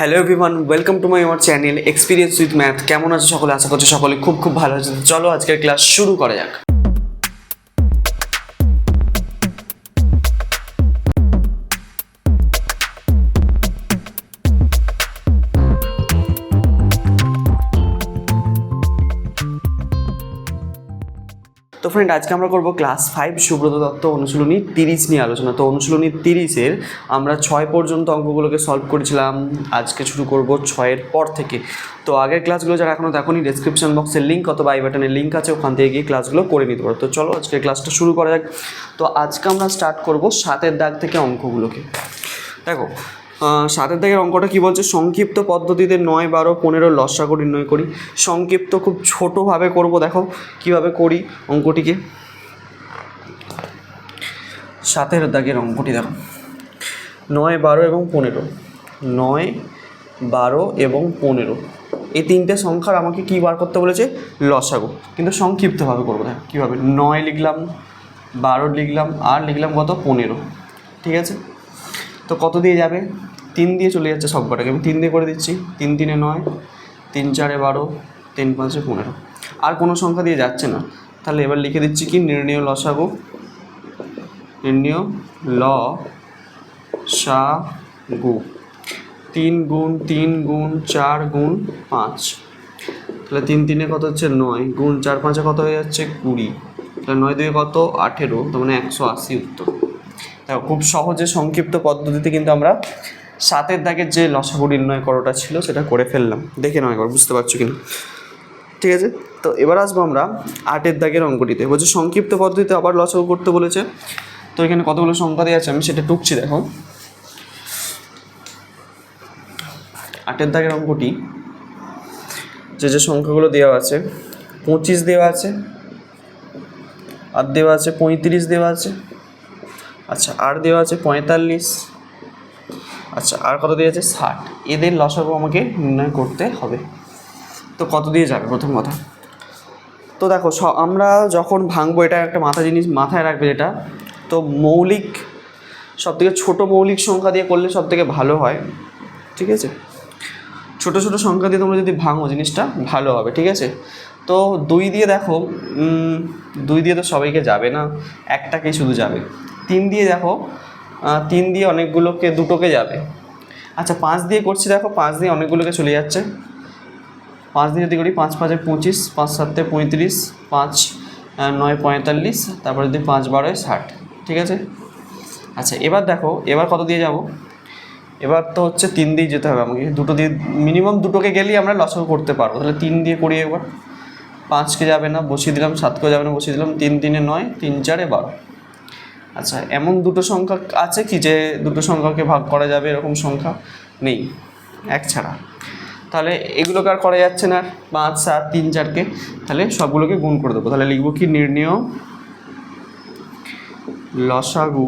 Hello everyone, welcome to my our channel experience with math. কেমন আছে সকলে? আশা করছি সকলে খুব ভালো আছে। চলো আজকের ক্লাস শুরু করা যাক। তো ফ্রেন্ড, আজকে আমরা করবো ক্লাস 5 সুব্রত দত্ত অনুশীলনী 30 নিয়ে আলোচনা। তো অনুশীলনী 30-এর আমরা 6 পর্যন্ত অঙ্কগুলোকে সলভ করেছিলাম। আজকে শুরু করব 6-এর পর থেকে। তো আগের ক্লাসগুলো যারা এখনও দেখোনি, ডেসক্রিপশন বক্সের লিঙ্ক অথবা আই বাটনের লিঙ্ক আছে, ওখান থেকে গিয়ে ক্লাসগুলো করে নিতে পারো। তো চলো আজকে ক্লাসটা শুরু করা যাক। তো আজকে আমরা স্টার্ট করব 7-এর দাগ থেকে অঙ্কগুলোকে। দেখো, 7-এর দাগের অঙ্কটা কী বলছে? সংক্ষিপ্ত পদ্ধতিতে 9, 12, 15 লসাগু নির্ণয় করি। সংক্ষিপ্ত খুব ছোটোভাবে করব। দেখো কীভাবে করি অঙ্কটিকে। 7-এর দাগের অঙ্কটি দেখো, 9, 12 এবং 15। 9, 12 এবং 15 এই তিনটে সংখ্যার আমাকে কী বার করতে বলেছে? লসাগু। কিন্তু সংক্ষিপ্তভাবে করবো। দেখো কীভাবে, 9 লিখলাম, 12 লিখলাম, আর লিখলাম কত? 15। ঠিক আছে, তো কত দিয়ে যাবে? 3 দিয়ে চলে যাচ্ছে সবকটাকে। আমি 3 দিয়ে করে দিচ্ছি। 3 3 9, 3 4 12, 3 5 15। আর কোনো সংখ্যা দিয়ে যাচ্ছে না। তাহলে এবার লিখে দিচ্ছি কি? নির্ণেয় লসাগু। নির্ণেয় লসাগু 3 গুণ 3 গুণ 4 গুণ 5। তাহলে 3 3 কত হচ্ছে? 9 গুণ 4 5 কত হয়ে যাচ্ছে? 20। তাহলে 9 2 কত? 18। তার মানে 180 উত্তর। দেখো, খুব সহজে সংক্ষিপ্ত পদ্ধতিতে কিন্তু আমরা 7-এর দাগের যে লসাগু নির্ণয় করাটা ছিল সেটা করে ফেললাম। দেখে নাও একবার, বুঝতে পারছো কিনা? ঠিক আছে, তো এবার আসবো আমরা 8-এর দাগের অঙ্কটিতে। বলছে সংক্ষিপ্ত পদ্ধতিতে আবার লসাগু করতে বলেছে। তো এখানে কতগুলো সংখ্যা দেওয়া আছে আমি সেটা টুকছি। দেখো 8-এর দাগের অঙ্কটি, যে সংখ্যাগুলো দেওয়া আছে, 25 দেওয়া আছে, আর দেওয়া আছে 35 দেওয়া আছে, আচ্ছা আর দেওয়া আছে 45, আচ্ছা আর কত দেওয়া আছে? 60। এদের লসাগু আমাকে নির্ণয় করতে হবে। তো কত দিয়ে যাবে প্রথম কথা? তো দেখো, আমরা যখন ভাঙবো, এটা একটা জিনিস মাথায় রাখবে, যেটা তো মৌলিক, সবথেকে ছোটো মৌলিক সংখ্যা দিয়ে করলে সবথেকে ভালো হয়। ঠিক আছে, ছোটো ছোটো সংখ্যা দিয়ে তোমরা যদি ভাঙো জিনিসটা ভালো হবে। ঠিক আছে, তো 2 দিয়ে দেখো, 2 দিয়ে তো সবাইকে যাবে না, একটাকেই শুধু যাবে। 3 দিয়ে দেখো, 3 দিয়ে অনেকগুলোকে, দুটোকে যাবে। আচ্ছা 5 দিয়ে করছি, দেখো 5 দিয়ে অনেকগুলোকে চলে যাচ্ছে। 5 দিয়ে যদি করি, 5 5 25, 5 7 35, 5 9 45, তারপরে যদি 5 12 60। ঠিক আছে, আচ্ছা এবার দেখো, এবার কত দিয়ে যাব? এবার তো হচ্ছে 3 দিয়ে যেতে হবে আমাকে। দুটো দিয়ে, মিনিমাম দুটোকে গেলেই আমরা লসাগু করতে পারবো। তাহলে 3 দিয়ে করি একবার। 5কে যাবে না, বসিয়ে দিলাম। 7কেও যাবে না, বসিয়ে দিলাম। 3 3 9, 3 4 12। আচ্ছা, এমন দুটো সংখ্যা আছে কি যে দুটো সংখ্যাকে ভাগ করা যাবে? এরকম সংখ্যা নেই, এক ছাড়া। তাহলে এগুলোকে আর করা যাচ্ছে না, 5 7 3 4কে। তাহলে সবগুলোকে গুণ করে দেবো। তাহলে লিখবো কি? নির্ণেয় লসাগু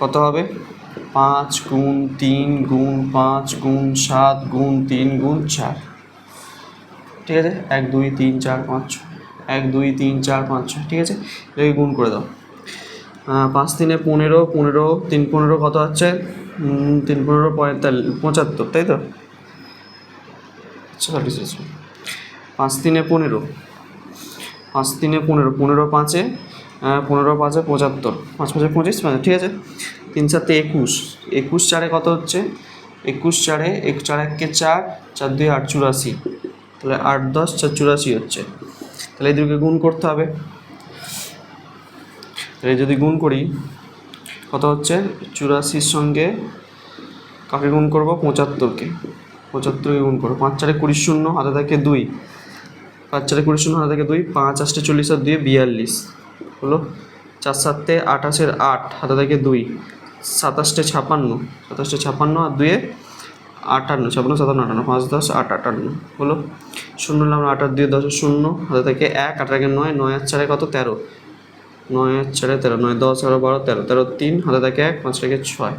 কত হবে? 5 গুণ 3 গুণ 5 গুণ 7 গুণ 3 গুণ 4। ঠিক আছে, 1 2 3 4 5 1 2 3 4 5 6। ঠিক আছে, এটাকে গুণ করে দাও। 5 3 15, 15 3 15 কত হচ্ছে? 3 15 75, তাই তো? আচ্ছা 5 3 15, 5 3 15, 15 5 15 5 75, 5 5 25। ঠিক আছে, 3 7 21, 21 4 কত হচ্ছে? 21 4 4 1 কে 4, 4 2 8 84। তাহলে 8 10 4 84 হচ্ছে। তাহলে এদেরকে গুণ করতে হবে। তাহলে যদি গুণ করি কত হচ্ছে? 84-র সঙ্গে কাকে গুণ করবো? 75কে। 75কে গুণ করবো। 5 4 20 0, হাতে থাকে 2। 5 4 20 0, হাতে থাকে 2। 5 8 40 আর 2 42 হলো। 4 7 28 8, হাতে থাকে 2। 27 56, 27 56 আর 2 58, 56 57 58, 5 10 8 58 হলো। 0 নিলাম, 8 আর 2 10 0, হাতে থাকে 1, 8 আগে 9, 9 আর 4 কত? 13, 9 আর 4 13, 9 10 11 12 13, 13 3, হাতে থাকে 1, 5 রেখে 6।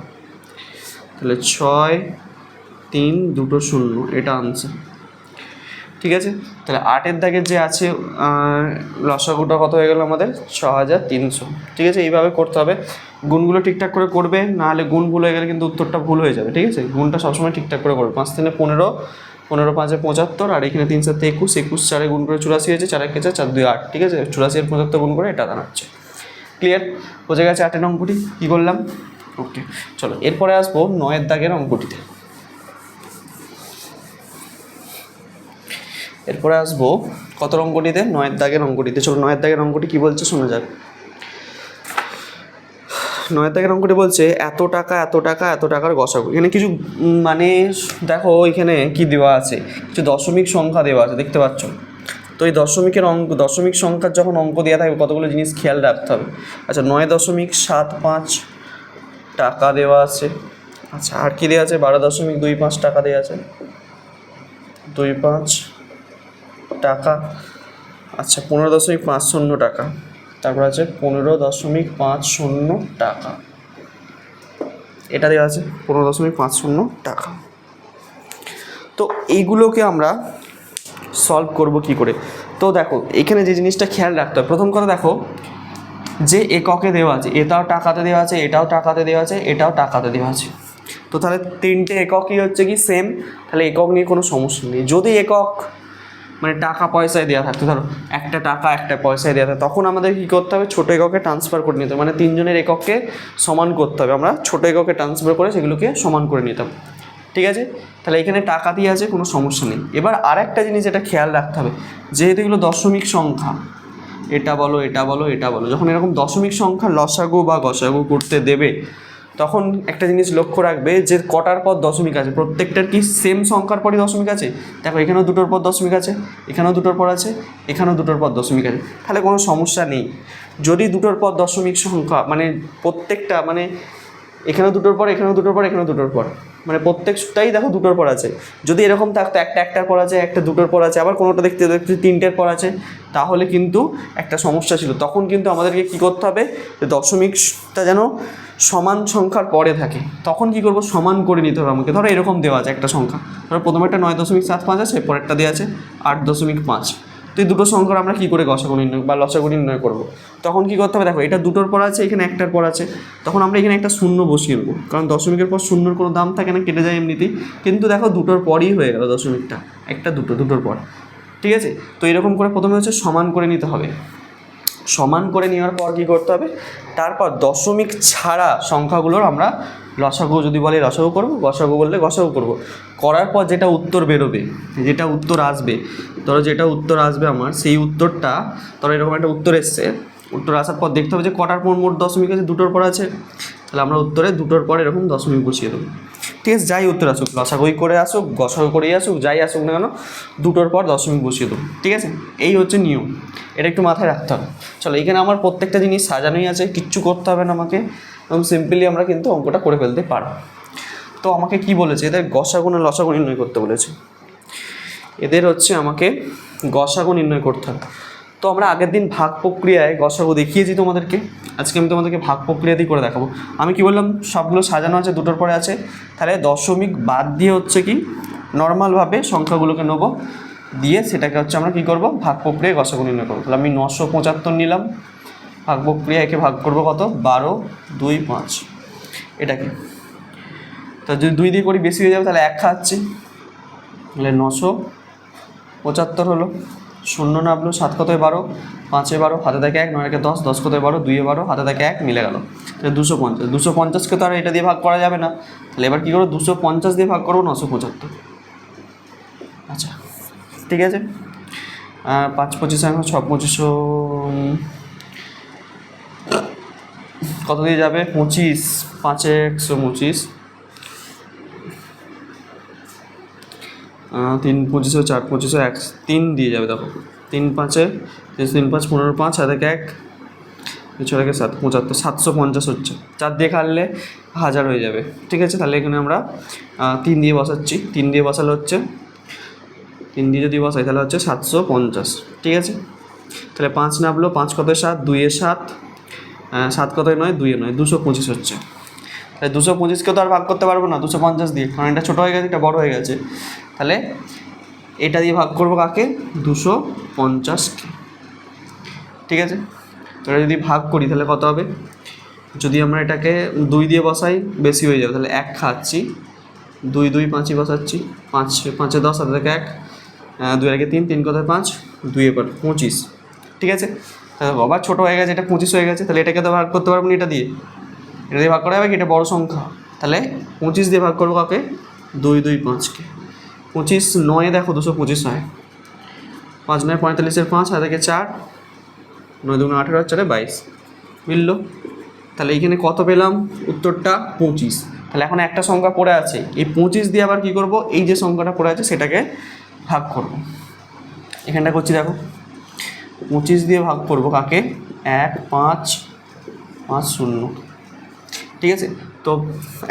তাহলে 6 3 2 0, এটা আনসার। ঠিক আছে, তাহলে 8-এর দাগের যে আছে লসাগুটা কত হয়ে গেল আমাদের 6300। ঠিক আছে, এইভাবে করতে হবে, গুণগুলো ঠিকঠাক করে করবে, নাহলে গুণ ভুল হয়ে গেলে কিন্তু উত্তরটা ভুল হয়ে যাবে। ঠিক আছে, গুণটা সবসময় ঠিকঠাক করে করবে। 5 3 15, 15 5 75, আর এখানে 3 7 21, 21 4 গুণ করে 84 হয়েছে, 4 1 4 4 2 8। ঠিক আছে, 84 এর 75 গুণ করে এটা দাঁড়াচ্ছে। ক্লিয়ার বোঝা গেছে 8-এর অঙ্কটি কী করলাম? ওকে, চলো এরপরে আসবো 9-এর দাগের অঙ্কটিতে। এরপরে আসবো কত অঙ্কটিতে? 9-এর দাগের অঙ্কটিতে। চলো 9-এর দাগের অঙ্কটি কী বলছে শোনা যাক। 9-এর দাগের অঙ্কটি বলছে এত টাকা এত টাকা এত টাকার গসাগু। এখানে কিছু মানে দেখো এখানে কি দেওয়া আছে, কিছু দশমিক সংখ্যা দেওয়া আছে, দেখতে পাচ্ছ তো। এই দশমিক সংখ্যার যখন অঙ্ক দেওয়া থাকে কতগুলো জিনিস খেয়াল রাখতে হবে। আচ্ছা, 9.75 টাকা দেওয়া আছে। আচ্ছা, আর কি দেওয়া আছে? 12.25 টাকা দেওয়া আছে, 25 টাকা। আচ্ছা, 15.50 টাকা, তারপর আছে 15.50 টাকা, এটা দেওয়া আছে 15.50 টাকা। তো এইগুলোকে আমরা সলভ করব কি করে? তো দেখো এখানে যে জিনিসটা খেয়াল রাখতে হবে, প্রথম কথা দেখো যে এককে দেওয়া আছে, এটাও টাকাতে দেওয়া আছে, এটাও টাকাতে দেওয়া আছে, এটাও টাকাতে দেওয়া আছে। তো তাহলে 3টে এককই হচ্ছে কি সেম, তাহলে একক নিয়ে কোনো সমস্যা নেই। যদি একক মানে টাকা পয়সায় দেওয়া থাকতো, ধরো একটা টাকা একটা পয়সায় দেওয়া থাকে, তখন আমাদের কী করতে হবে? ছোটো এককে ট্রান্সফার করে নিতে হবে, মানে 3জনের এককে সমান করতে হবে। আমরা ছোটো এককে ট্রান্সফার করে সেগুলোকে সমান করে নিতাম। ঠিক আছে, তাহলে এখানে টাকা দিয়ে আছে, কোনো সমস্যা নেই। এবার আর একটা জিনিস যেটা খেয়াল রাখতে হবে, যেহেতু এগুলো দশমিক সংখ্যা, এটা বলো এটা বলো এটা বলো, যখন এরকম দশমিক সংখ্যা লসাগু বা গসাগু করতে দেবে তখন একটা জিনিস লক্ষ্য রাখবে যে কটার পর দশমিক আছে, প্রত্যেকটার কি সেম সংখ্যার পরই দশমিক আছে। দেখো এখানেও দুটোর পর দশমিক আছে, এখানেও দুটোর পর আছে, এখানেও দুটোর পর দশমিক আছে, তাহলে কোনো সমস্যা নেই। যদি দুটোর পর দশমিক সংখ্যা মানে প্রত্যেকটা মানে এখানেও দুটোর পর, এখানেও দুটোর পর, এখানেও দুটোর পর, মানে প্রত্যেকটাই দেখো দুটোর পর আছে। যদি এরকম থাকতো একটা একটার পর আছে, একটা দুটোর পর আছে, আবার কোনোটা দেখতে দেখতে 3টের পর আছে, তাহলে কিন্তু একটা সমস্যা ছিল। তখন কিন্তু আমাদেরকে কী করতে হবে, যে দশমিকটা যেন সমান সংখ্যার পরে থাকে। তখন কী করবো? সমান করে নিতে হবে আমাকে। ধরো এরকম দেওয়া আছে একটা সংখ্যা, ধরো প্রথমে একটা 9.75 আছে, পরেরটা দেওয়া আছে 8.5। তো এই দুটো সংখ্যার আমরা কী করে গসাগু নির্ণয় বা লসাগু নির্ণয় করবো? তখন কী করতে হবে? দেখো এটা দুটোর পর আছে, এখানে একটার পর আছে, তখন আমরা এখানে একটা শূন্য বসিয়ে দেবো, কারণ দশমিকের পর শূন্যর কোনো দাম থাকে না, কেটে যায় এমনিতেই। কিন্তু দেখো দুটোর পরই হয়ে গেল দশমিকটা, একটা দুটোর পর। ঠিক আছে, তো এরকম করে প্রথমে হচ্ছে সমান করে নিতে হবে। সমান করে নেওয়ার পর কী করতে হবে? তারপর দশমিক ছাড়া সংখ্যাগুলোর আমরা লসাগু, যদি বলে লসাগু করবো, গসাগু বললে গসাগু করবো। করার পর যেটা উত্তর বেরোবে, যেটা উত্তর আসবে, ধরো যেটা উত্তর আসবে আমার, সেই উত্তরটা, ধরো এরকম একটা উত্তর এসছে, উত্তর আসার পর দেখতে হবে যে কটার পর মোট দশমিক আছে, দুটোর পর আছে, তাহলে আমরা উত্তরে দুটোর পর এরকম দশমিক বসিয়ে দেবো। ঠিক আছে, যাই উত্তর আসুক, লসাগুই করে আসুক, গসাগু করেই আসুক, যাই আসুক না কেন, দুটোর পর দশমিক বসিয়ে দেবো। ঠিক আছে, এই হচ্ছে নিয়ম, এটা একটু মাথায় রাখতে হবে। চলো এখানে আমার প্রত্যেকটা জিনিস সাজানোই আছে, কিচ্ছু করতে হবে না আমাকে, এবং সিম্পলি আমরা কিন্তু অঙ্কটা করে ফেলতে পারবো। তো আমাকে কি বলেছে? এদের গসাগু না লসাগু নির্ণয় করতে বলেছে। এদের হচ্ছে আমাকে গসাগু নির্ণয় করতে হবে। তো আমরা আগের দিন ভাগ প্রক্রিয়ায় গসাগু দেখিয়েছি তোমাদেরকে, আজকে আমি তোমাদেরকে ভাগ প্রক্রিয়াতেই করে দেখাবো। আমি কি বললাম? সবগুলো সাজানো আছে, দুটোর পরে আছে, তাহলে দশমিক বাদ দিয়ে হচ্ছে কি নর্মালভাবে সংখ্যাগুলোকে নেবো, দিয়ে সেটাকে হচ্ছে আমরা কী করবো? ভাগ প্রক্রিয়ায় গসাগু নির্ণয় করবো। তাহলে আমি 975 নিলাম, ভাগ প্রক্রিয়া একে ভাগ করবো কত? 12, 2, 5, এটা কি? তা যদি 2 দিয়ে করি বেশি হয়ে যাবে, তাহলে 1 খাচ্ছি, তাহলে 975 হলো। 0 নামলো, 7 কতয় 12, 5-এ 12, হাতে থাকে 1, 9-এ 10, 10 কতয় 12, 2-এ 12, হাতে থাকে 1, মিলে গেল। তাহলে 250, 250কে তো আর এটা দিয়ে ভাগ করা যাবে না, তাহলে এবার কী করবো? 250 দিয়ে ভাগ করবো 975। আচ্ছা ঠিক আছে, 5 25 6 25, কত দিয়ে যাবে? 25, 5-এ 125, 3 25, 4 25, 1 3 দিয়ে যাবে। দেখো 3 5-এ 3 5 15, 5 হাতে 1, 6 7 75, 750 হচ্ছে। 4 দিয়ে কাটলে 1000 হয়ে যাবে। ঠিক আছে, তাহলে এখানে আমরা 3 দিয়ে বসাচ্ছি, 3 দিয়ে বসালে হচ্ছে, 3 দিয়ে যদি বসাই তাহলে হচ্ছে 750। ঠিক আছে, তাহলে 5 নামলো, 5 কতয় 7, 2-এ 7, 7 কতয় 9, 2-এ 9, 225 হচ্ছে। তাহলে 225কেও তো আর ভাগ করতে পারবো না 250 দিয়ে, কারণ এটা ছোটো হয়ে গেছে, এটা বড় হয়ে গেছে। তাহলে এটা দিয়ে ভাগ করবো কাকে, 250কে। ঠিক আছে, তো এটা যদি ভাগ করি তাহলে কত হবে, যদি আমরা এটাকে 2 দিয়ে বসাই বেশি হয়ে যাবে, তাহলে 1 খাচ্ছি, 2 2 5ই বসাচ্ছি, 5 5 10 হাতে থেকে 1, 2 এর আগে 3, 3 কথায় 5, 2 এ 25। ঠিক আছে, তাহলে আবার ছোটো হয়ে গেছে, এটা 25 হয়ে গেছে, তাহলে এটাকে তো ভাগ করতে পারবো না, এটা দিয়ে ভাগ করা যাবে কি, এটা বড় সংখ্যা, তাহলে 25 দিয়ে ভাগ করবো কাকে, 2 2 5কে। 25 9 দেখো 225 হয়, 5 9 45 5 হাতে থেকে 4, 9 2 18 আর 4 22 মিললো। তাহলে এইখানে কত পেলাম, উত্তরটা 25। তাহলে এখন একটা সংখ্যা পড়ে আছে, এই 25 দিয়ে আবার কী করব, এই যে সংখ্যাটা পড়ে আছে সেটাকে ভাগ করব। এখানটা করছি দেখো, 25 দিয়ে ভাগ করব কাকে, 1 5 5 0। ঠিক আছে, তো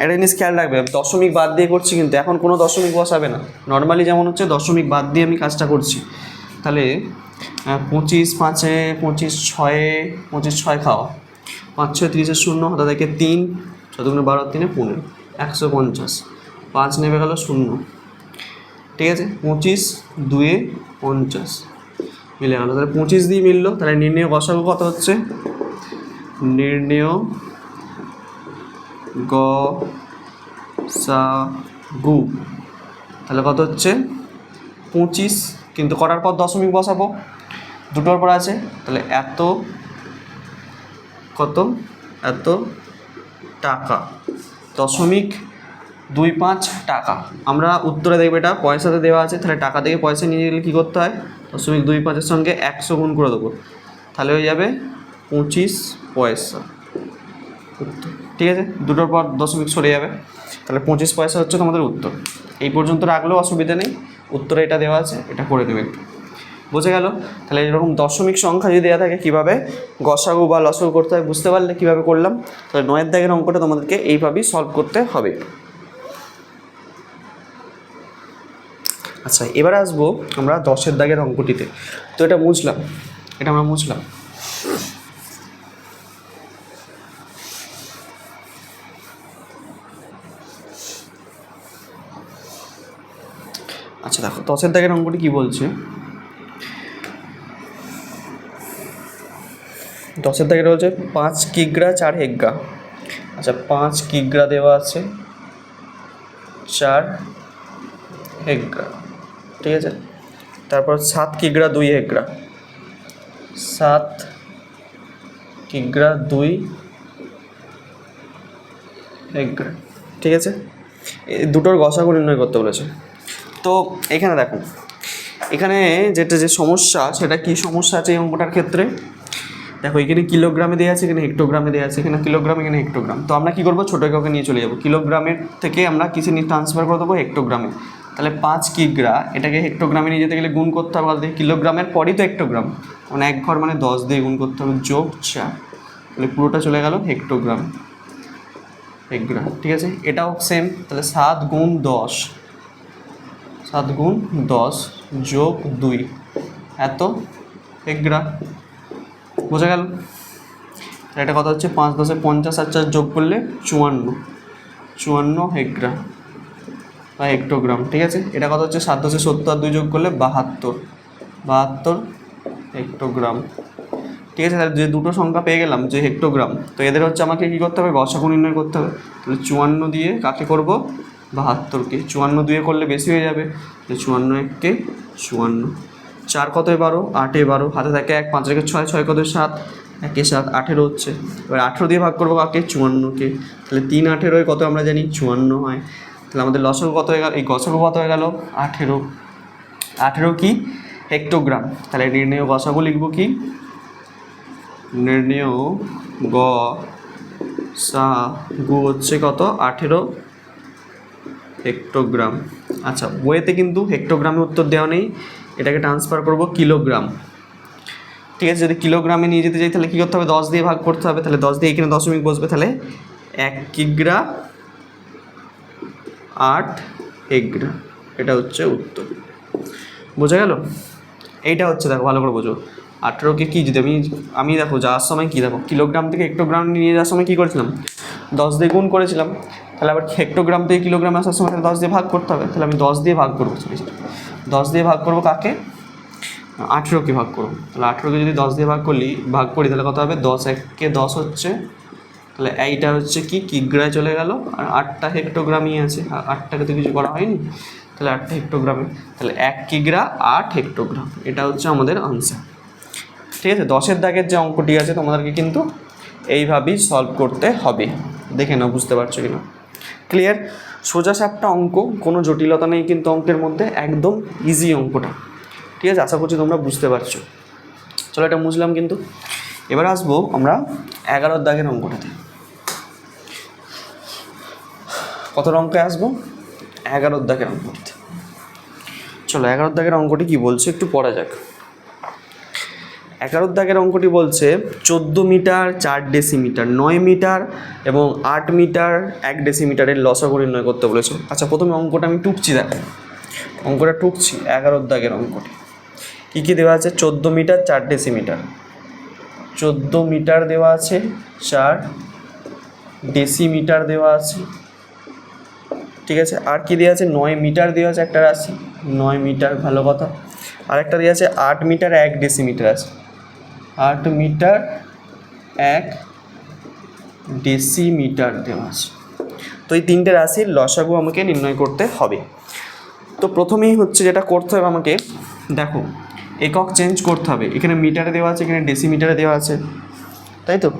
একটা জিনিস খেয়াল রাখবে, দশমিক বাদ দিয়ে করছি কিন্তু এখন কোনো দশমিক বসাবে না, নর্মালি যেমন হচ্ছে দশমিক বাদ দিয়ে আমি কাজটা করছি। তাহলে 25 5 25 6 25 6 খাওয়া, 5 6 30 0 হাতে থেকে 3, 7 গুণে 12 3 15, 150, 5 নেমে গেল 0। ঠিক আছে, 25 2 50 মিলে গেল, তাহলে 25 দিয়ে মিললো। তাহলে নির্ণেয় গসাগু কত হচ্ছে, নির্ণেয় গসাগু তাহলে কত হচ্ছে 25, কিন্তু করার পর দশমিক বসাবো, দুটোর পর আছে, তাহলে এত কত, এত টাকা, 0.25 টাকা। আমরা উত্তরে দেখবে এটা পয়সাতে দেওয়া আছে, তাহলে টাকা থেকে পয়সা নিয়ে গেলে কী করতে হয়, 0.25-এর সঙ্গে 100 গুণ করে দেবো, তাহলে হয়ে যাবে 25 পয়সা। ঠিক আছে, দুটোর পর দশমিক সরে যাবে, তাহলে 25 পয়সা হচ্ছে তোমাদের উত্তর। এই পর্যন্ত রাখলেও অসুবিধা নেই, উত্তরে এটা দেওয়া আছে, এটা করে দেবে একটু, বোঝা গেল। তাহলে এরকম দশমিক সংখ্যা যদি দেওয়া থাকে কীভাবে গসাগু বা লসাগু করতে হয় বুঝতে পারলে কীভাবে করলাম। তাহলে 9 দাগের অঙ্কটা তোমাদেরকে এইভাবেই সলভ করতে হবে। আচ্ছা, এবার আসবো আমরা 10 দাগের অঙ্কটিতে। তো এটা মুছলাম, এটা আমরা মুছলাম। আচ্ছা দেখো 10 দাগের অঙ্কটি কী বলছে, 10 দাগের হচ্ছে 5 কিগ্রা 4 হেক্কা। আচ্ছা 5 কিগ্রা দেওয়া আছে, 4 হেক্কা। ঠিক আছে, তারপর 7 কিগ্রা 2 হেক্কা, 7 কিগ্রা 2 হেক্কা। ঠিক আছে, এই দুটোর গসাগু নির্ণয় করতে বলেছে। তো এখানে দেখো, এখানে যেটা যে সমস্যা, সেটা কি সমস্যা আছে এই অঙ্কটার ক্ষেত্রে, দেখো এখানে কিলোগ্রামে দেওয়া আছে, এখানে হেক্টোগ্রামে দেওয়া আছে, এখানে কিলোগ্রাম এখানে হেক্টোগ্রাম। তো আমরা কী করবো, ছোটো এককে নিয়ে চলে যাবো, কিলোগ্রামের থেকে আমরা কিসে নিয়ে ট্রান্সফার করে দেবো, হেক্টোগ্রামে। তাহলে 5 কিগ্রা এটাকে হেক্টোগ্রামে নিয়ে যেতে গেলে গুণ করতে হবে, তাহলে কিলোগ্রামের পরই তো হেক্টোগ্রাম, মানে 1 ঘর মানে 10 দিয়ে গুণ করতে হবে, যোগ 4, তাহলে পুরোটা চলে গেল হেক্টোগ্রাম, হেক্টোগ্রাম। ঠিক আছে, এটাও সেম, তাহলে 7 গুণ 10, 7 গুণ 10 যোগ 2 এত হেক্টোগ্রাম, বোঝা গেল। এটা কথা হচ্ছে 5 10 50 আর 4 যোগ করলে 54 হেক্টোগ্রাম বা হেক্টোগ্রাম। ঠিক আছে, এটা কথা হচ্ছে 7 10 70 আর 2 যোগ করলে 72 হেক্টোগ্রাম। ঠিক আছে, তাহলে যে দুটো সংখ্যা পেয়ে গেলাম যে হেক্টোগ্রাম, তো এদের হচ্ছে আমাকে কী করতে হবে, গসাগু নির্ণয় করতে হবে। তাহলে 54 দিয়ে কাকে করব, 72কে। 54 2 করলে বেশি হয়ে যাবে, তাহলে 54 1 54, 4 কত 12, 8 12, হাতে থাকে 1, 5 রেখে 6, 6 কত 7, 1 7 18 হচ্ছে। এবার 18 দিয়ে ভাগ করবো কাকে, 54কে। তাহলে 3 18 কত আমরা জানি 54 হয়। তাহলে আমাদের লসাগু কত হয়ে গেল, এই গসাগু কত হয়ে গেল 18। 18 কি, হেক্টোগ্রাম। তাহলে নির্ণেয় গসাগু লিখব কি, নির্ণেয় গসাগু হচ্ছে কত, 18 হেক্টোগ্রাম। আচ্ছা, বইয়েতে কিন্তু হেক্টোগ্রামে উত্তর দেওয়া নেই, এটাকে ট্রান্সফার করব কিলোগ্রাম। ঠিক আছে, যদি কিলোগ্রামে নিয়ে যেতে চাই তাহলে কী করতে হবে, 10 দিয়ে ভাগ করতে হবে, তাহলে 10 দিয়ে এখানে দশমিক বসবে, তাহলে 1 কিগ্রা 8 হেক্টোগ্রাম, এটা হচ্ছে উত্তর। বোঝা গেল, এইটা হচ্ছে দেখো ভালো করে বোঝো। 18কে কি, যদি আমি দেখো যাওয়ার সময় কী দেখো, কিলোগ্রাম থেকে হেক্টোগ্রাম নিয়ে যাওয়ার সময় কী করেছিলাম, 10 দিয়ে গুণ করেছিলাম। তাহলে আবার হেক্টোগ্রাম থেকে কিলোগ্রাম আসার সময় 10 দিয়ে ভাগ করতে হবে, তাহলে আমি 10 দিয়ে ভাগ করবো, 10 দিয়ে ভাগ করবো কাকে? 18কে ভাগ করবো। তাহলে 18কে যদি 10 দিয়ে ভাগ করি তাহলে কত হবে? 10 1কে 10 হচ্ছে, তাহলে এইটা হচ্ছে কি কিগ্রায় চলে গেল, আর 8টা হেক্টোগ্রামই আছে, 8টাকে তো কিছু করা হয়নি, তাহলে 8টা হেক্টোগ্রামে, তাহলে 1 কিগ্রা 8 হেক্টোগ্রাম, এটা হচ্ছে আমাদের আনসার। ঠিক আছে, 10-এর দাগের যে অঙ্কটি আছে তোমাদেরকে কিন্তু এইভাবেই সলভ করতে হবে। দেখে নাও বুঝতে পারছো কিনা। ক্লিয়ার? সোজা সাপটা অঙ্ক, কোনো জটিলতা নেই কিন্তু অঙ্কের মধ্যে, একদম ইজি অঙ্কটা। ঠিক আছে, আশা করছি তোমরা বুঝতে পারছো। চলো এটা বুঝলাম কিন্তু। এবার আসবো আমরা 11-র দাগের অঙ্কটাতে। কত অঙ্কে আসবো? 11-র দাগের অঙ্কটিতে। চলো 11-র দাগের অঙ্কটি কি বলছে একটু পড়া যাক। 11-র দাগের অঙ্কটি বলছে 14 মিটার 4 ডেসিমিটার, 9 মিটার এবং 8 মিটার 1 ডেসিমিটারের লসাগু নির্ণয় করতে বলেছে। আচ্ছা, প্রথমে অঙ্কটা আমি টুকছি, দেখো অঙ্কটা টুকছি। 11-র দাগের অঙ্কটি কী কী দেওয়া আছে? 14 মিটার 4 ডেসিমিটার, 14 মিটার দেওয়া আছে, 4 ডেসিমিটার দেওয়া আছে। ঠিক আছে, আর কি দেওয়া আছে? 9 মিটার দেওয়া আছে একটা রাশি, 9 মিটার, ভালো কথা। আরেকটা দেওয়া আছে 8 মিটার 1 ডেসিমিটার আছে, 8 মিটার 1 ডেসিমিটার দেওয়া আছে। তো এই তিনটে রাশির লসাগু আমাকে নির্ণয় করতে হবে। তো প্রথমেই হচ্ছে যেটা করতে হবে আমাকে, দেখো একক চেঞ্জ করতে হবে। এখানে মিটারে দেওয়া আছে, এখানে ডেসিমিটারে দেওয়া আছে, তাই তো?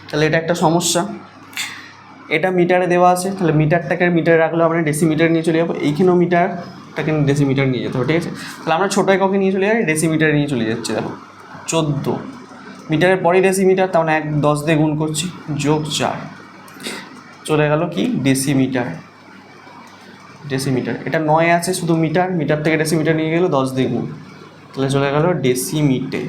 তাহলে এটা একটা সমস্যা। এটা মিটারে দেওয়া আছে, তাহলে মিটারটাকে মিটারে রাখলেও আমরা ডেসিমিটার নিয়ে চলে যাবো। এইখানেও মিটারটাকে ডেসিমিটার নিয়ে যেতে হবে। ঠিক আছে, তাহলে আমরা ছোটো এককে নিয়ে চলে যাই, ডেসিমিটারে নিয়ে চলে যাচ্ছি। দেখো 14 মিটারের পরেই ডেসিমিটার, তাহলে 1 10 দিয়ে গুণ করছি, যোগ 4 চলে গেল কি ডেসিমিটার। ডেসিমিটার এটা 9 আছে শুধু মিটার, মিটার থেকে ডেসিমিটার নিয়ে গেল 10 দিয়ে গুণ, তাহলে চলে গেল ডেসিমিটে।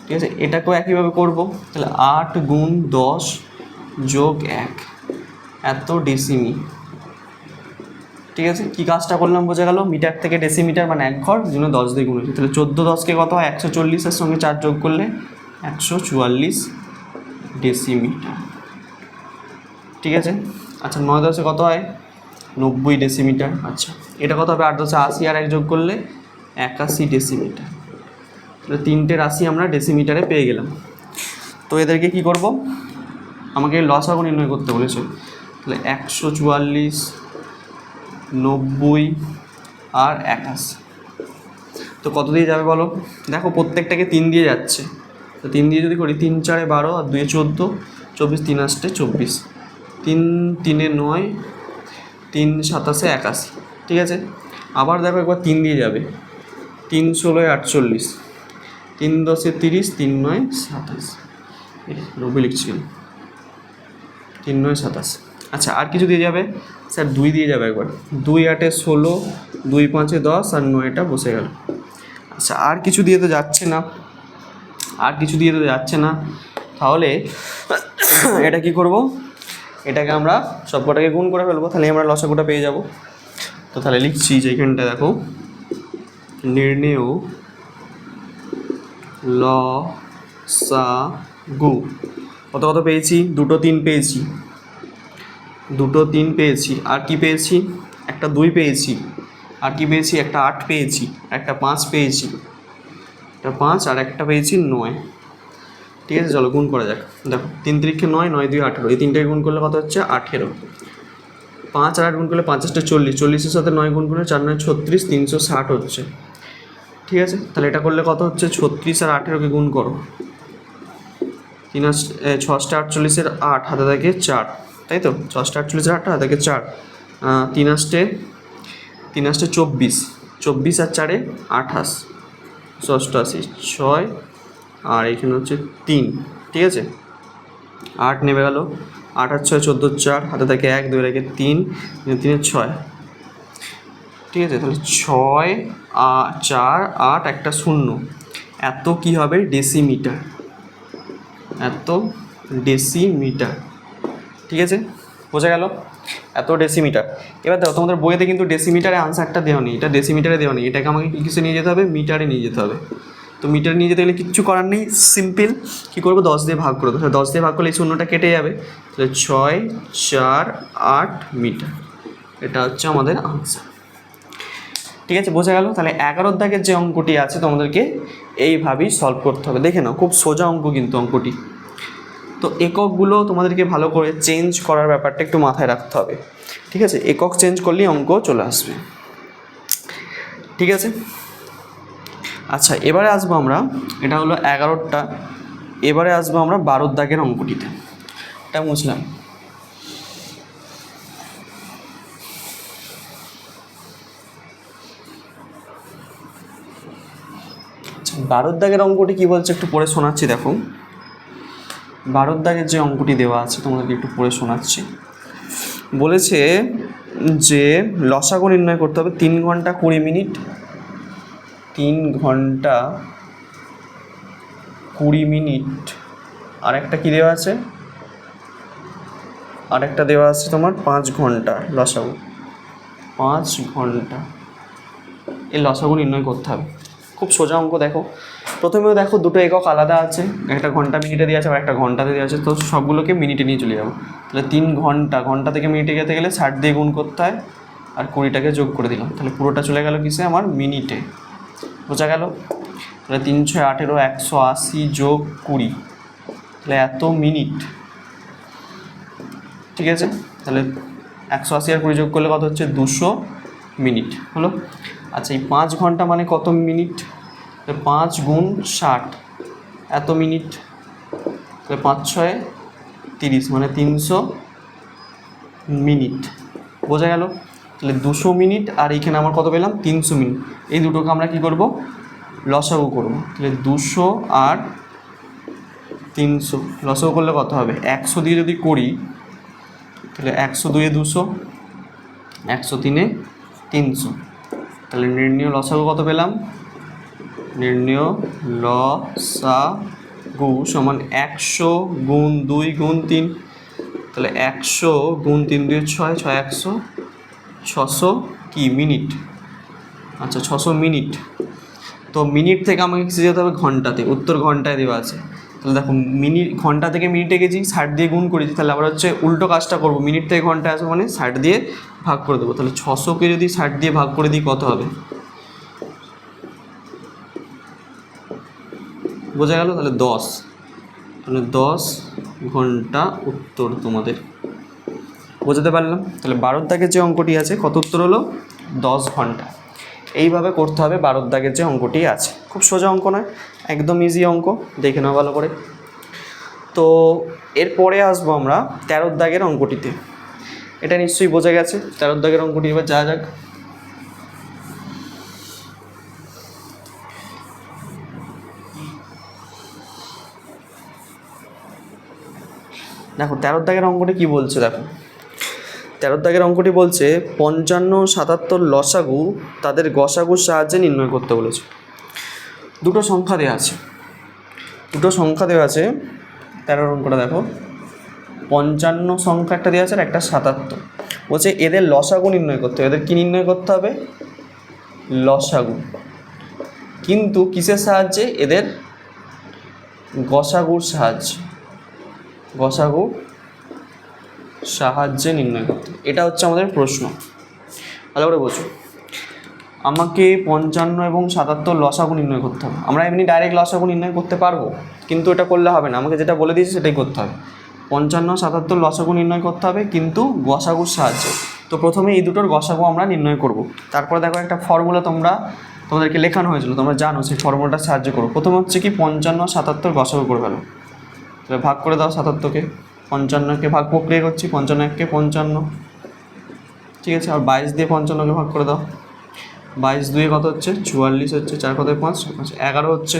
ঠিক আছে, এটাকেও একইভাবে করব। তাহলে 8 গুণ 10 যোগ 1 এত ডেসিমি। ঠিক আছে, কী কাজটা করলাম বোঝা গেল? মিটার থেকে ডেসিমিটার মানে 1 ঘর, জন্য 10 দিয়ে গুণ হয়েছে। তাহলে 14 10কে কত হয়? 140-এর সঙ্গে 4 যোগ করলে 144 ডেসিমিটার। ঠিক আছে, আচ্ছা 9 10-এ কত হয়? 90 ডেসিমিটার। আচ্ছা এটা কত হবে? 8 10-এ 80, আর 1 যোগ করলে 81 ডেসিমিটার। তাহলে তিনটে রাশি আমরা ডেসিমিটারে পেয়ে গেলাম। তো এদেরকে কি করব? আমাকে লসাগু নির্ণয় করতে বলেছে। তাহলে 144, 90 আর 81, তো কত দিয়ে যাবে বলো? দেখো প্রত্যেকটাকে 3 দিয়ে যাচ্ছে, তো 3 দিয়ে যদি করি 3 4 12 আর 2 14, 24 3 8 24, 3 3 9, 3 7 81। ঠিক আছে, আবার দেখো একবার 3 দিয়ে যাবে, 3 16 48, 3 10 30, 3 9 27, 90 লিখছি, 3 9 27। আচ্ছা আর কিছু দিয়ে যাবে? স্যার 2 দিয়ে যাবে একবার, 2 8 16, 2 5 10 আর 9টা বসে গেল। আচ্ছা আর কিছু দিয়ে তো যাচ্ছে না, তাহলে এটা কি করব? এটাকে আমরা সবকটাকে গুণ করে ফেলবো, তাহলে আমরা লসাগুটা পেয়ে যাব। তো তাহলে লিখছি যে এখানটা দেখো, নির্ণেয় লসাগু কত কত পেয়েছি? 2 3 পেয়েছি, 2 3 পেয়েছি, আর কি পেয়েছি? একটা 2 পেয়েছি, আর কি পেয়েছি? একটা 8 পেয়েছি, একটা 5 পেয়েছি, একটা 5 আর একটা পেয়েছি 9। ঠিক আছে, চলো গুণ করা যাক। দেখো 3 3 9, 9 2 18, এই তিনটাকে গুণ করলে কত হচ্ছে? 18। 5 আর 8 গুণ করলে 5 8 40, 40-এর সাথে 9 গুণ করলে 4 9 36, 360 হচ্ছে। ঠিক আছে, তাহলে এটা করলে কত হচ্ছে? 36 আর 18কে গুণ করো, 3 6 48-এর 8 হাতে থাকে 4, তাই তো? 6 48-এর 8 হাতে থাকে 4, 3 8 24, 24 আর 4 28, 88 6 আর এখানে হচ্ছে 3। ঠিক আছে, 8 নেমে গেল, 8 আর 6 14, 4 হাতে থাকে 1, 2 রেখে 3, 3 6। ঠিক আছে, তাহলে 6 4 8 একটা 0, এত কি হবে? ডেসিমিটার, এত ডেসিমিটার। ঠিক আছে, বোঝা গেল? এত ডেসিমিটার। এবার দেখো তোমাদের বইতে কিন্তু ডেসিমিটারে আনসারটা দেওয়া নেই, এটা ডেসিমিটারে দেওয়া নেই, এটাকে আমাকে কিসে নিয়ে যেতে হবে? মিটারে নিয়ে যেতে হবে। তো মিটারে নিয়ে যেতে গেলে কিচ্ছু করার নেই, সিম্পল কী করবো? 10 দিয়ে ভাগ করে দেবো। তাহলে 10 দিয়ে ভাগ করলে এই শূন্যটা কেটে যাবে, তাহলে 6 4 8 মিটার, এটা হচ্ছে আমাদের আনসার। ঠিক আছে, বোঝা গেল? তাহলে 11 দাগের যে অঙ্কটি আছে তোমাদেরকে এইভাবেই সলভ করতে হবে। দেখে নাও, খুব সোজা অঙ্ক কিন্তু অঙ্কটি। তো এককগুলো তোমাদেরকে ভালো করে চেঞ্জ করার ব্যাপারটা একটু মাথায় রাখতে হবে। ঠিক আছে, একক চেঞ্জ করলেই অঙ্ক চলে আসবে। ঠিক আছে, আচ্ছা এবারে আসবো আমরা, এটা হলো 11টা, এবারে আসবো আমরা 12 দাগের অঙ্কটিতে। এটা মুছলাম। আচ্ছা 12 দাগের অঙ্কটি কী বলছে একটু পড়ে শোনাচ্ছি। দেখো 12 দাগের যে অঙ্কটি দেওয়া আছে তোমাদেরকে একটু পড়ে শোনাচ্ছি। বলেছে যে লসাগু নির্ণয় করতে হবে 3 ঘন্টা 20 মিনিট, 3 ঘন্টা 20 মিনিট, আর একটা কী দেওয়া আছে, আর একটা দেওয়া আছে তোমার 5 ঘন্টা লসাগু, 5 ঘন্টা এই লসাগু নির্ণয় করতে হবে। খুব সোজা অঙ্ক। দেখো প্রথমেও দেখো দুটো একক আলাদা আছে, একটা ঘন্টা মিনিটে দেওয়া আছে আর একটা ঘন্টাতে দেওয়া আছে, তো সবগুলোকে মিনিটে নিয়ে চলে যাবো। তাহলে 3 ঘন্টা, ঘন্টা থেকে মিনিটে যেতে গেলে 60 দিয়ে গুণ করতে হয়, আর 20টাকে যোগ করে দিলাম, তাহলে পুরোটা চলে গেল কিসে, আমার মিনিটে। বোঝা গেল? তাহলে 3 × 18 180 যোগ 20, তাহলে এত মিনিট। ঠিক আছে, তাহলে 180 আর 20 যোগ করলে কত হচ্ছে, 200 মিনিট হলো। আচ্ছা এই 5 ঘন্টা মানে কত মিনিট, 5 × 60 এত মিনিট, তাহলে 5 × 6 = 30 মানে 300 মিনিট। বোঝা গেল? তাহলে 200 মিনিট আর এইখানে আমার কত পেলাম, 300 মিনিট। এই দুটোকে আমরা কি করব, লসাগু করব। তাহলে 200 আর 300 লসাগু করলে কত হবে, 100 দিয়ে যদি করি তাহলে 100 × 2 = 200, 100 × 3 = 300। তাহলে নির্ণয় লসাগু কত পেলাম, নির্ণয় লসাগু সমান 100 × 2 × 3, তাহলে 100 × 3 = 6, 6 × 100 600 কি মিনিট। আচ্ছা 600 মিনিট। তো মিনিট থেকে আমাকে কিসে যেতে হবে, ঘন্টাতে। উত্তর ঘন্টায় দেওয়া আছে। তাহলে দেখো মিনিট, ঘন্টা থেকে মিনিটে গেছি, 60 দিয়ে গুণ করেছি, তাহলে আবার হচ্ছে উল্টো কাজটা করবো, মিনিট থেকে ঘন্টায় আসবো মানে 60 দিয়ে ভাগ করে দেবো। তাহলে 600কে যদি 60 দিয়ে ভাগ করে দিই কত হবে, বোঝা গেল? তাহলে 10, তাহলে 10 ঘন্টা উত্তর তোমাদের। বোঝাতে পারলাম? তাহলে 12 দাগের যে অঙ্কটি আছে কত উত্তর হলো, 10 ঘন্টা। এইভাবে করতে হবে 12 দাগের যে অঙ্কটি আছে। খুব সোজা অঙ্ক নয়, একদম ইজি অঙ্ক, দেখে নাও ভালো করে। তো এরপরে আসবো আমরা 13 দাগের অঙ্কটিতে। এটা নিশ্চয়ই বোঝা গেছে 13 দাগের অঙ্কটি। এবার যা যাক, দেখো 13 দাগের অঙ্কটি কী বলছে। দেখো 13 দাগের অঙ্কটি বলছে 55 77 লসাগু তাদের গসাগুর সাহায্যে নির্ণয় করতে বলেছে। দুটো সংখ্যা দেওয়া আছে, 13 অঙ্কটা দেখো 55 সংখ্যা একটা দেওয়া আছে আর একটা 77। বলছে এদের লসাগু নির্ণয় করতে হবে। এদের কী নির্ণয় করতে হবে, লসাগু। কিন্তু কিসের সাহায্যে, এদের গসাগুর সাহায্যে নির্ণয় করতে। এটা হচ্ছে আমাদের প্রশ্ন। ভালো করে বোঝো, আমাকে 55 এবং 77 লসাগু নির্ণয় করতে হবে। আমরা এমনি ডাইরেক্ট লসাগু নির্ণয় করতে পারবো, কিন্তু এটা করলে হবে না, আমাকে যেটা বলে দিয়েছে সেটাই করতে হবে। 55 77 লসাগু নির্ণয় করতে হবে কিন্তু গসাগুর সাহায্যে। তো প্রথমে এই দুটোর গসাগু আমরা নির্ণয় করব। তারপরে দেখো একটা ফর্মুলা তোমাদেরকে লেখানো হয়েছিল, তোমরা জানো, সেই ফর্মুলাটার সাহায্য করো। প্রথমে হচ্ছে কি 55 77 গসাগু করে ফেলো। তাহলে ভাগ করে দাও 77কে, 55কে ভাগ প্রক্রিয়া করছি, 55 × 55, ঠিক আছে। আর 22 দিয়ে 55কে ভাগ করে দাও, 22 2 কত হচ্ছে, 44 হচ্ছে, 4 × 5 11 হচ্ছে।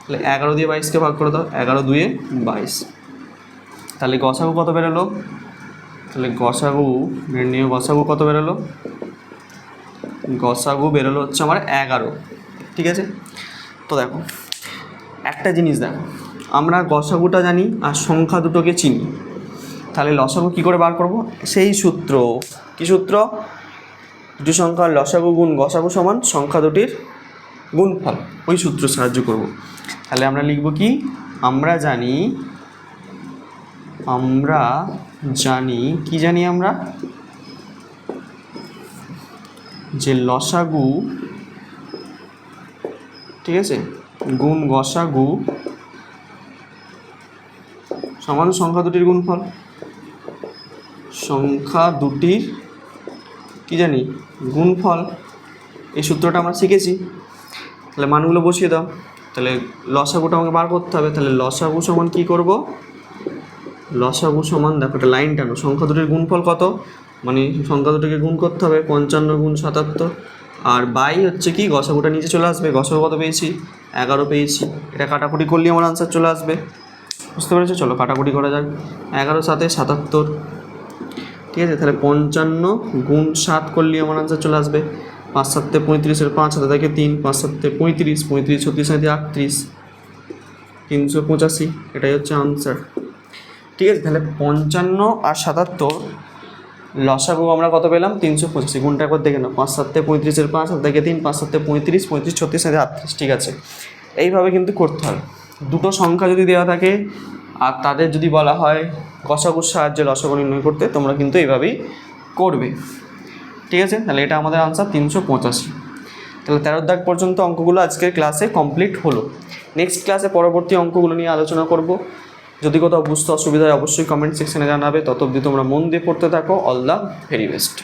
তাহলে 11 দিয়ে 22কে ভাগ করে দাও, 11 2 22। তাহলে গসাগু কত বেরোলো, তাহলে গসাগু নির্ণয় গসাগু কত বেরোলো, গসাগু বেরোলো হচ্ছে আমার 11। ঠিক আছে। তো দেখো একটা জিনিস দেখো, আমরা গসাগুটা জানি আর সংখ্যা দুটোকে চিনি, তাহলে লসাগু কী করে বার করব, সেই সূত্র। কী সূত্র, দুটি সংখ্যার লসাগু গুণ গসাগু সমান সংখ্যা দুটির গুণফল, ওই সূত্র সাহায্য করব। তাহলে আমরা লিখব কি, আমরা জানি যে লসাগু ঠিক আছে, গুণ গসাগু সমান সংখ্যা দুটির গুণফল। সংখ্যা দুটির কি জানি গুণফল, এই সূত্রটা আমরা শিখেছি। তাহলে মানগুলো বসিয়ে দাও। তাহলে লসাগুটা আমাকে বার করতে হবে। তাহলে লসাগু সমান কী করব, লসাগু সমান দেখো একটা লাইন টানো, সংখ্যা দুটির গুণফল কত, মানে সংখ্যা দুটিকে গুণ করতে হবে 55 গুণ 77, আর বাই হচ্ছে কি গসাগুটা নিচে চলে আসবে। গসাগু কত পেয়েছি, 11 পেয়েছি। এটা কাটাকুটি করলে আমার আনসার চলে আসবে, বুঝতে পেরেছো? চলো কাটাকুটি করা যাক। 11 7 77, ঠিক আছে। তাহলে 55 গুণ 7 করলে আমার আনসার চলে আসবে 5 7 35, 5 হাতে থাকে 3, 5 7 35, 35 36 38, 385, এটাই হচ্ছে আনসার, ঠিক আছে। তাহলে 55 আর 77 লসাগু আমরা কত পেলাম, 385। গুণটা একবার দেখে নাও, 5 7 35, 5 হাতে থাকে 3, 5 7 35, 35 36 38, ঠিক আছে। এইভাবে কিন্তু করতে হবে। দুটো সংখ্যা যদি দেওয়া থাকে আর তাদের যদি বলা হয় গসাগুর সাহায্যে লসাগু নির্ণয় করতে, তোমরা কিন্তু এইভাবেই করবে, ঠিক আছে। তাহলে এটা আমাদের আনসার 385। তাহলে 13 দাগ পর্যন্ত অঙ্কগুলো আজকের ক্লাসে কমপ্লিট হলো। নেক্সট ক্লাসে পরবর্তী অঙ্কগুলো নিয়ে আলোচনা করব। যদি কোথাও বুঝতে অসুবিধা হয় অবশ্যই কমেন্ট সেকশনে জানাবে। তত অবধি তোমরা মন দিয়ে পড়তে থাকো। All the very best.